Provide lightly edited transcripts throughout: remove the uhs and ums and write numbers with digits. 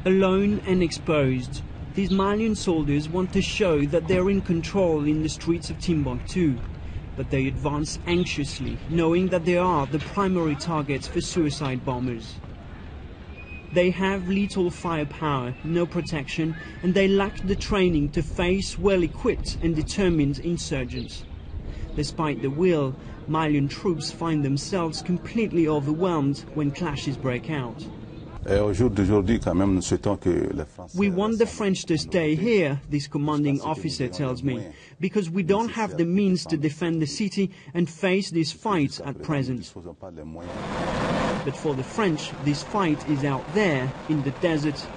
Alone and exposed, these Malian soldiers want to show that they're in control in the streets of Timbuktu. But they advance anxiously, knowing that they are the primary targets for suicide bombers. They have little firepower, no protection, and they lack the training to face well-equipped and determined insurgents. Despite the will, Malian troops find themselves completely overwhelmed when clashes break out. We want the French to stay here, this commanding officer tells me, because we don't have the means to defend the city and face this fight at present. But for the French, this fight is out there, in the desert.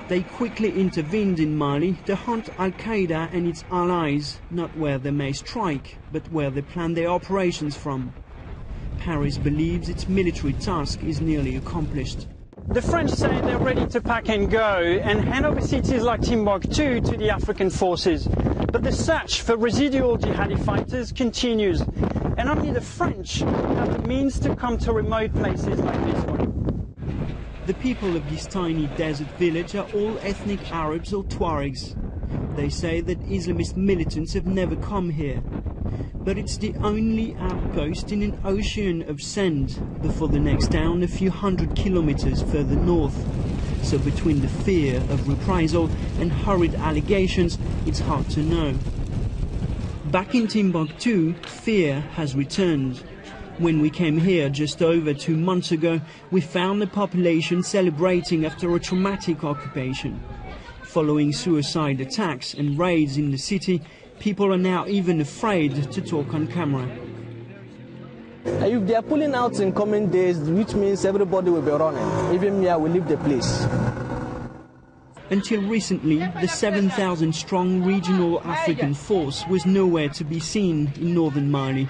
They quickly intervened in Mali to hunt Al-Qaeda and its allies, not where they may strike, but where they plan their operations from. Paris believes its military task is nearly accomplished. The French say they're ready to pack and go and hand over cities like Timbuktu to the African forces. But the search for residual jihadi fighters continues, and only the French have the means to come to remote places like this one. The people of this tiny desert village are all ethnic Arabs or Tuaregs. They say that Islamist militants have never come here. But it's the only outpost in an ocean of sand before the next town a few hundred kilometers further north. So between the fear of reprisal and hurried allegations, it's hard to know. Back in Timbuktu, fear has returned. When we came here just over 2 months ago, we found the population celebrating after a traumatic occupation. Following suicide attacks and raids in the city, people are now even afraid to talk on camera. If they are pulling out in coming days, which means everybody will be running. Even me, I will leave the place. Until recently, the 7,000-strong regional African force was nowhere to be seen in northern Mali.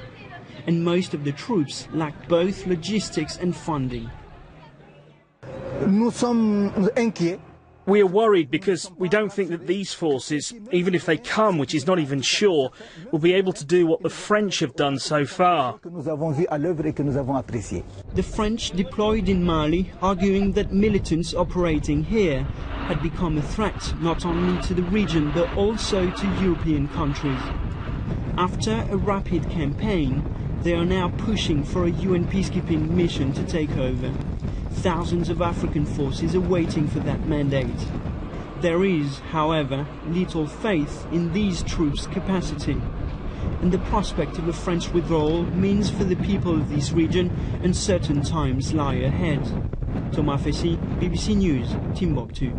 And most of the troops lacked both logistics and funding. Nous sommes inquiets. We are worried because we don't think that these forces, even if they come, which is not even sure, will be able to do what the French have done so far. The French deployed in Mali, arguing that militants operating here had become a threat not only to the region but also to European countries. After a rapid campaign, they are now pushing for a UN peacekeeping mission to take over. Thousands of African forces are waiting for that mandate. There is, however, little faith in these troops' capacity. And the prospect of a French withdrawal means for the people of this region uncertain times lie ahead. Thomas Fessy, BBC News, Timbuktu.